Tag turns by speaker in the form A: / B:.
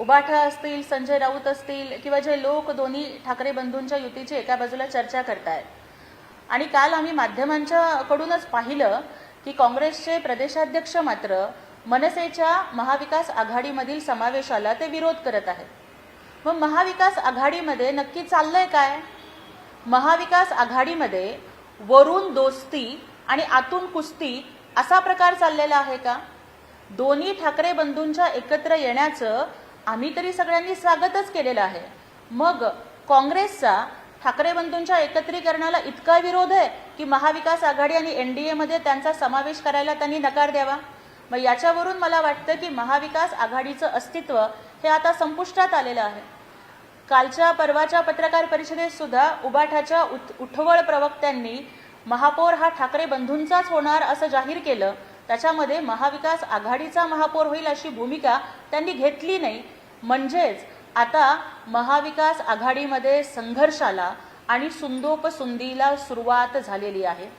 A: उबाठा असतील, संजय राऊत असतील किंवा जे लोक दोन्ही ठाकरे बंधूंच्या युतीची एका बाजूला चर्चा करतायत, आणि काल आम्ही माध्यमांच्याकडूनच पाहिलं की काँग्रेसचे प्रदेशाध्यक्ष मात्र मनसेच्या महाविकास आघाडीमधील समावेशाला ते विरोध करत आहेत. मग महाविकास आघाडीमध्ये नक्की चाललंय काय? महाविकास आघाडीमध्ये वरून दोस्ती आणि आतून कुस्ती असा प्रकार चाललेला आहे का? दोन्ही ठाकरे बंधूंच्या एकत्र येण्याचं आम्ही तरी सगळ्यांनी स्वागतच केलेलं आहे. मग काँग्रेसचा ठाकरे बंधूंच्या एकत्रीकरणाला इतका विरोध आहे की महाविकास आघाडी आणि एनडीए मध्ये त्यांचा समावेश करायला त्यांनी नकार द्यावा. मग याच्यावरून मला वाटतं की महाविकास आघाडीचं अस्तित्व हे आता संपुष्टात आलेलं आहे. कालच्या परवाच्या पत्रकार परिषदेत सुद्धा उबाठाच्या उठवळ प्रवक्त्यांनी महापौर हा ठाकरे बंधूंचाच होणार असं जाहीर केलं. त्याच्यामध्ये महाविकास आघाडीचा महापौर होईल अशी भूमिका त्यांनी घेतली नाही. म्हणजेच आता महाविकास आघाडीमध्ये संघर्षाला आणि सुंदोपसुंदीला सुरुवात झालेली आहे.